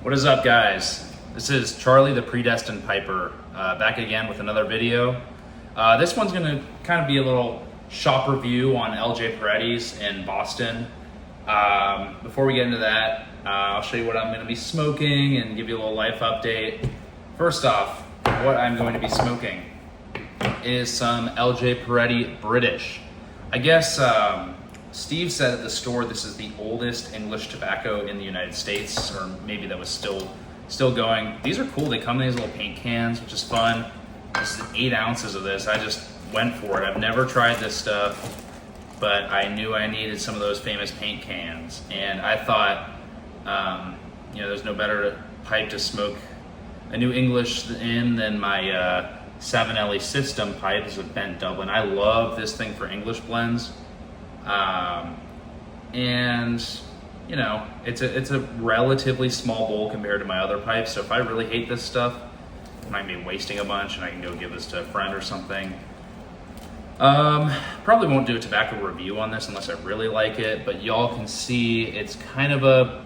What is up, guys? This is Charlie the Predestined Piper, back again with another video. This one's going to kind of be a little shop review on LJ Peretti's in Boston. Before we get into that, I'll show you what I'm going to be smoking and give you a little life update. First off, what I'm going to be smoking is some LJ Peretti British. I guess Steve said at the store this is the oldest English tobacco in the United States, or maybe that was still going. These are cool. They come in these little paint cans, which is fun. This is 8 ounces of this. I just went for it. I've never tried this stuff, but I knew I needed some of those famous paint cans. And I thought, there's no better pipe to smoke a new English in than my 7LE System pipe. This is a bent Dublin. I love this thing for English blends. It's a relatively small bowl compared to my other pipes. So if I really hate this stuff, I might be wasting a bunch and I can go give this to a friend or something. Probably won't do a tobacco review on this unless I really like it, but y'all can see it's kind of a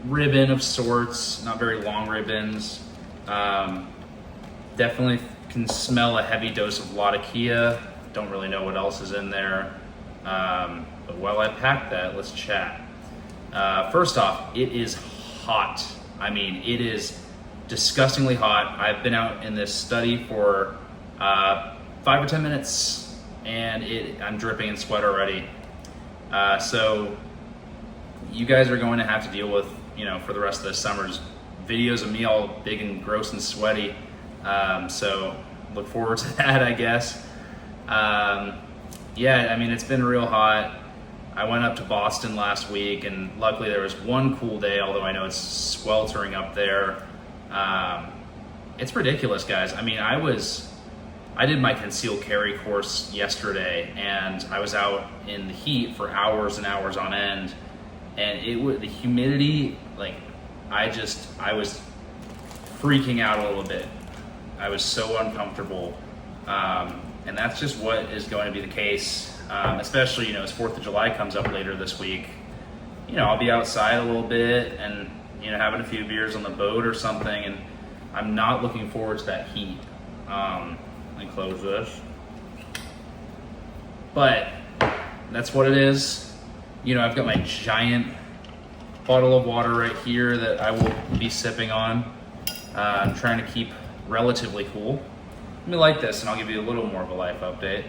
ribbon of sorts, not very long ribbons. Definitely can smell a heavy dose of Latakia. Don't really know what else is in there. But while I pack that, let's chat. First off, it is hot. I mean, it is disgustingly hot. I've been out in this study for 5 or 10 minutes, and I'm dripping in sweat already. So you guys are going to have to deal with, for the rest of the summer's videos of me all big and gross and sweaty. So look forward to that, I guess. It's been real hot. I went up to Boston last week, and luckily there was one cool day, although I know it's sweltering up there. It's ridiculous, guys. I mean, I did my concealed carry course yesterday, and I was out in the heat for hours and hours on end, and the humidity, I was freaking out a little bit. I was so uncomfortable. And that's just what is going to be the case, especially, as 4th of July comes up later this week. I'll be outside a little bit and, having a few beers on the boat or something, and I'm not looking forward to that heat. Let me close this. But that's what it is. I've got my giant bottle of water right here that I will be sipping on. I'm trying to keep relatively cool. Let me light this and I'll give you a little more of a life update.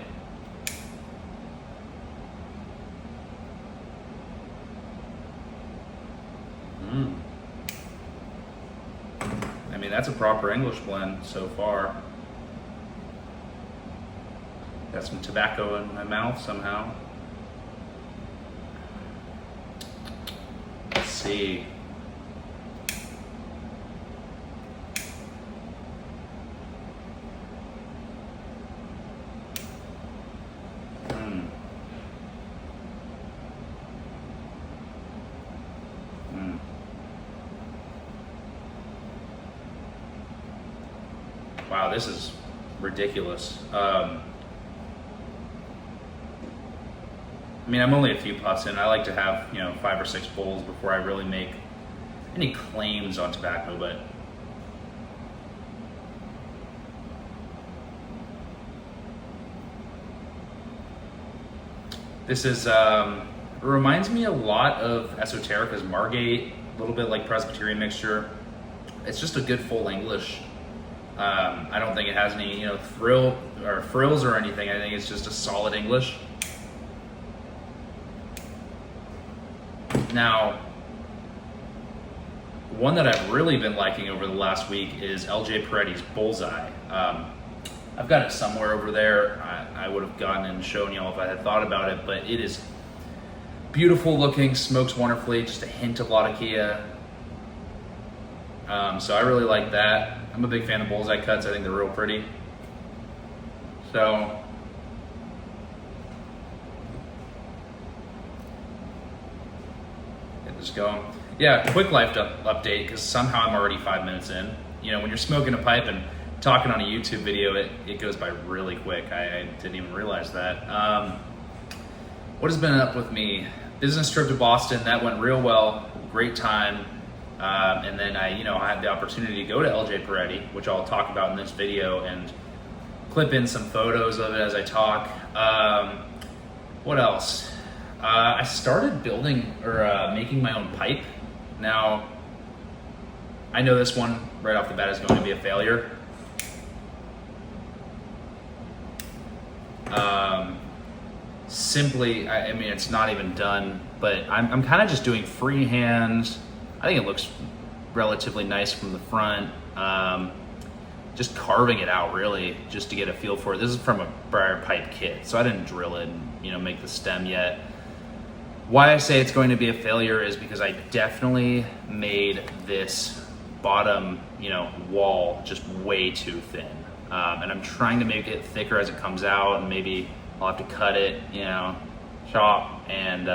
I mean, that's a proper English blend so far. Got some tobacco in my mouth somehow. Let's see. Wow, this is ridiculous. I'm only a few puffs in. I like to have, 5 or 6 bowls before I really make any claims on tobacco, but this is, it reminds me a lot of Esoterica's Margate, a little bit like Presbyterian Mixture. It's just a good full English. I don't think it has any, frills or anything. I think it's just a solid English. Now, one that I've really been liking over the last week is LJ Peretti's Bullseye. I've got it somewhere over there. I would have gotten and shown y'all if I had thought about it, but it is beautiful looking, smokes wonderfully, just a hint of Latakia. So I really like that. I'm a big fan of bullseye cuts. I think they're real pretty. So get this going. Yeah, quick life update, because somehow I'm already 5 minutes in. When you're smoking a pipe and talking on a YouTube video, it goes by really quick. I didn't even realize that. What has been up with me? Business trip to Boston, that went real well. Great time. And then I had the opportunity to go to LJ Peretti, which I'll talk about in this video and clip in some photos of it as I talk. What else? I started building or making my own pipe. Now, I know this one right off the bat is going to be a failure. Simply, I mean, it's not even done, but I'm kind of just doing freehand. I think it looks relatively nice from the front. Just carving it out, really, just to get a feel for it. This is from a briar pipe kit, so I didn't drill it and make the stem yet. Why I say it's going to be a failure is because I definitely made this bottom, wall just way too thin. And I'm trying to make it thicker as it comes out, and maybe I'll have to cut it, chop and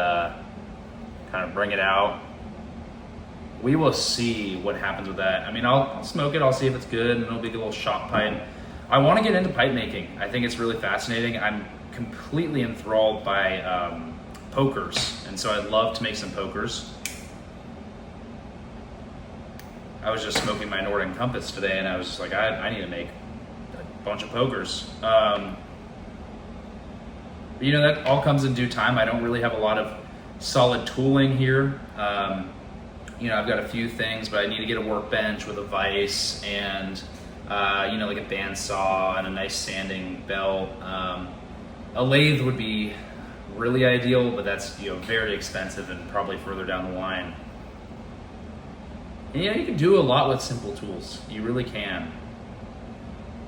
kind of bring it out. We will see what happens with that. I mean, I'll smoke it, I'll see if it's good, and it'll be a little shop pipe. I want to get into pipe making. I think it's really fascinating. I'm completely enthralled by pokers, and so I'd love to make some pokers. I was just smoking my Northern Compass today, and I was just like, I need to make a bunch of pokers. That all comes in due time. I don't really have a lot of solid tooling here. I've got a few things, but I need to get a workbench with a vise and, like a bandsaw and a nice sanding belt. A lathe would be really ideal, but that's, very expensive and probably further down the line. And, you can do a lot with simple tools. You really can.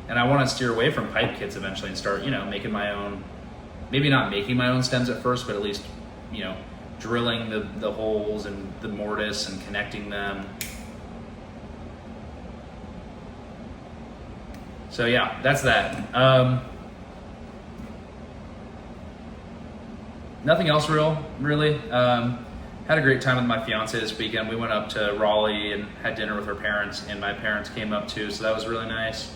And I want to steer away from pipe kits eventually and start, making my own, maybe not making my own stems at first, but at least, drilling the holes and the mortise and connecting them. So yeah, that's that. Nothing else really. Had a great time with my fiance this weekend. We went up to Raleigh and had dinner with her parents, and my parents came up too, so that was really nice.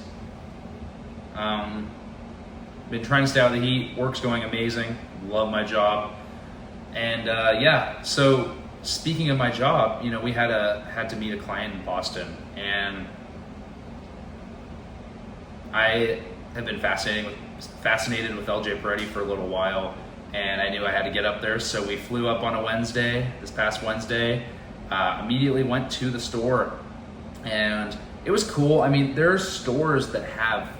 Been trying to stay out of the heat. Work's going amazing. Love my job. And so speaking of my job, we had to meet a client in Boston, and I have been fascinated with LJ Peretti for a little while, and I knew I had to get up there, so we flew up on this past Wednesday, immediately went to the store, and it was cool. I mean, there are stores that have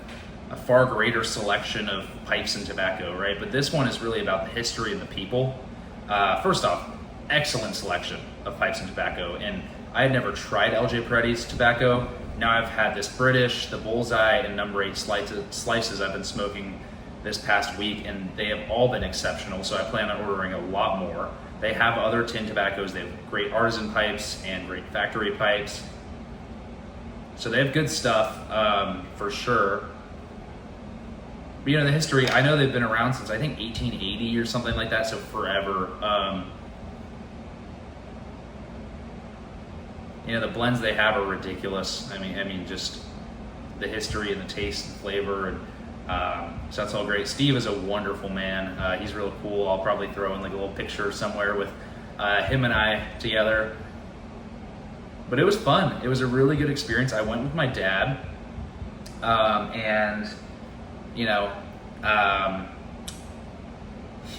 a far greater selection of pipes and tobacco, right? But this one is really about the history and the people. First off, excellent selection of pipes and tobacco, and I had never tried LJ Peretti's tobacco. Now I've had this British, the Bullseye, and number 8 slices I've been smoking this past week, and they have all been exceptional, so I plan on ordering a lot more. They have other tin tobaccos. They have great artisan pipes and great factory pipes. So they have good stuff, for sure. But, the history, I know they've been around since, I think, 1880 or something like that, so forever. The blends they have are ridiculous. I mean, just the history and the taste and flavor, and so that's all great. Steve is a wonderful man. He's real cool. I'll probably throw in like a little picture somewhere with him and I together. But it was fun. It was a really good experience. I went with my dad, and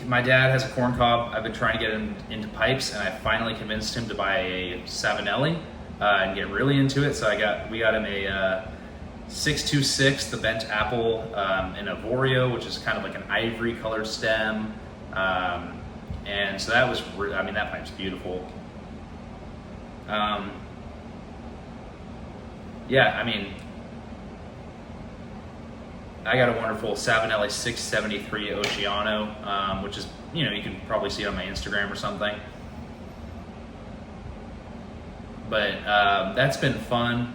my dad has a corn cob. I've been trying to get him into pipes, and I finally convinced him to buy a Savinelli and get really into it. So we got him a 626, the bent apple, and a Voreo, which is kind of like an ivory colored stem. And so that was, that pipe's beautiful. I got a wonderful Savinelli 673 Oceano, which is, you can probably see it on my Instagram or something. But that's been fun.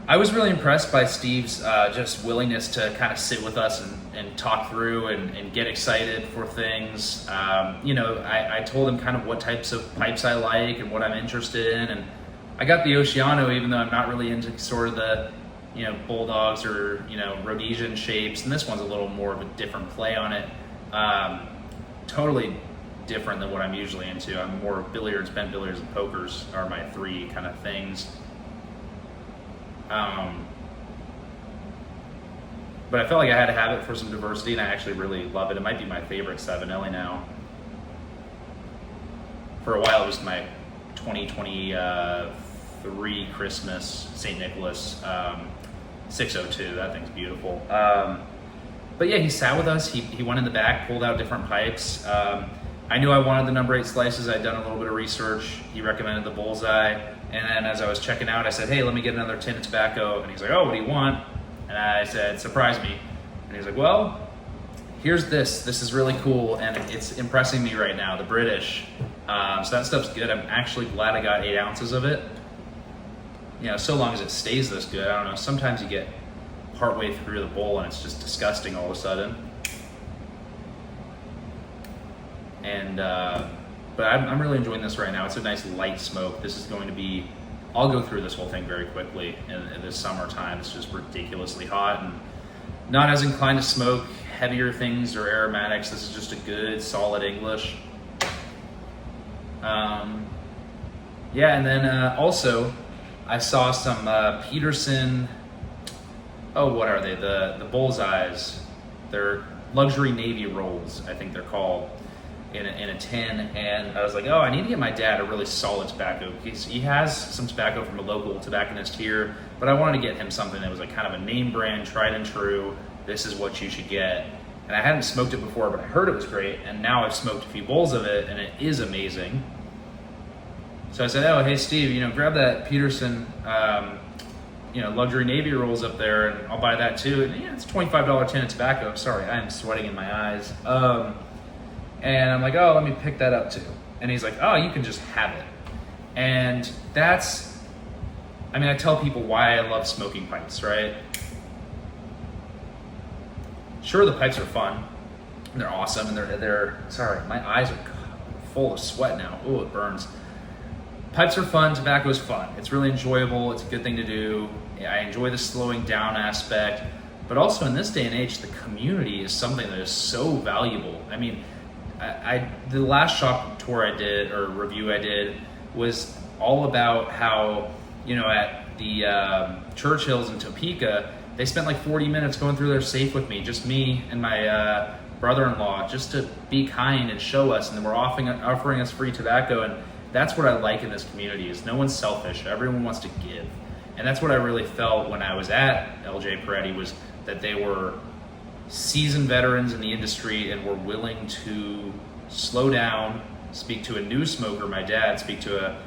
I was really impressed by Steve's just willingness to kind of sit with us and talk through and get excited for things. I told him kind of what types of pipes I like and what I'm interested in. And I got the Oceano, even though I'm not really into sort of the bulldogs or, Rhodesian shapes. And this one's a little more of a different play on it. Totally different than what I'm usually into. I'm more billiards, bent billiards, and pokers are my three kind of things. But I felt like I had to have it for some diversity, and I actually really love it. It might be my favorite Savinelli now. For a while, it was my 2023 Christmas St. Nicholas 602. That thing's beautiful. But yeah, he sat with us. He went in the back, pulled out different pipes. I knew I wanted the number 8 slices. I'd done a little bit of research. He recommended the Bullseye. And then as I was checking out, I said, hey, let me get another tin of tobacco. And he's like, oh, what do you want? And I said, surprise me. And he's like, well, here's this. This is really cool, and it's impressing me right now, the British. So that stuff's good. I'm actually glad I got 8 ounces of it. You know, so long as it stays this good. I don't know, sometimes you get partway through the bowl and it's just disgusting all of a sudden. And, but I'm really enjoying this right now. It's a nice light smoke. This is going to be, I'll go through this whole thing very quickly in this summertime. It's just ridiculously hot and not as inclined to smoke heavier things or aromatics. This is just a good, solid English. Yeah, and then also I saw some Peterson, what are they? The Bullseyes. They're luxury navy rolls, I think they're called, in a tin. And I was like, I need to get my dad a really solid tobacco. He has some tobacco from a local tobacconist here, but I wanted to get him something that was like kind of a name brand, tried and true. This is what you should get. And I hadn't smoked it before, but I heard it was great. And now I've smoked a few bowls of it, and it is amazing. So I said, hey Steve, grab that Peterson, luxury navy rolls up there, and I'll buy that too. And yeah, it's a $25 tin of tobacco. Sorry, I am sweating in my eyes. And I'm like, let me pick that up too. And he's like, you can just have it. And that's, I tell people why I love smoking pipes, right? Sure, the pipes are fun, and they're awesome, and they're sorry, my eyes are full of sweat now. Oh, it burns. Pipes are fun, tobacco is fun. It's really enjoyable, it's a good thing to do. I enjoy the slowing down aspect, but also in this day and age, the community is something that is so valuable. The last shop tour I did, or review I did, was all about how, at the Churchill's in Topeka, they spent like 40 minutes going through their safe with me, just me and my brother-in-law, just to be kind and show us, and then we're offering us free tobacco. And that's what I like in this community, is no one's selfish, everyone wants to give. And that's what I really felt when I was at LJ Peretti, was that they were seasoned veterans in the industry and were willing to slow down, speak to a new smoker, my dad, speak to a,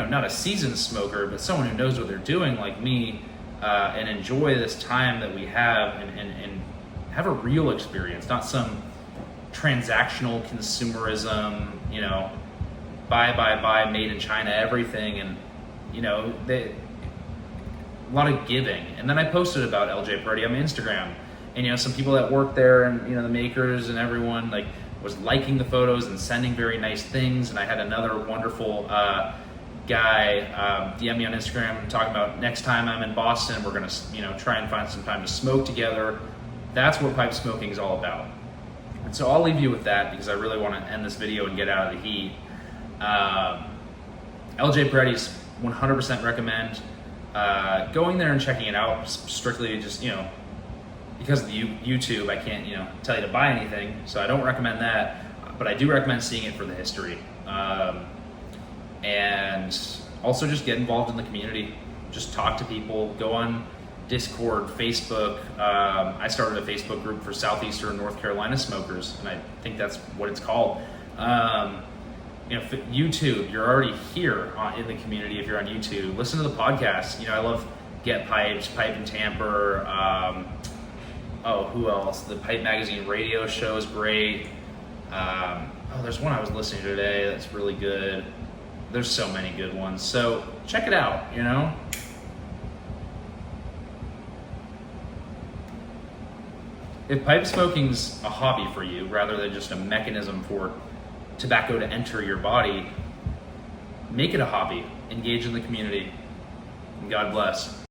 not a seasoned smoker, but someone who knows what they're doing like me, and enjoy this time that we have and have a real experience, not some transactional consumerism, buy, made in China, everything. And, a lot of giving. And then I posted about LJ Peretti on Instagram, and, some people that work there and, the makers and everyone was liking the photos and sending very nice things. And I had another wonderful, guy DM me on Instagram talking about next time I'm in Boston, we're gonna try and find some time to smoke together. That's what pipe smoking is all about. And so I'll leave you with that, because I really want to end this video and get out of the heat. LJ Peretti's 100% recommend going there and checking it out, strictly just because of the YouTube. I can't tell you to buy anything, so I don't recommend that, but I do recommend seeing it for the history. And also just get involved in the community. Just talk to people, go on Discord, Facebook. I started a Facebook group for Southeastern North Carolina smokers, and I think that's what it's called. YouTube, you're already here in the community if you're on YouTube. Listen to the podcast. I love Get Pipes, Pipe and Tamper. Who else? The Pipe Magazine radio show is great. There's one I was listening to today that's really good. There's so many good ones. So check it out, If pipe smoking's a hobby for you, rather than just a mechanism for tobacco to enter your body, make it a hobby. Engage in the community. And God bless.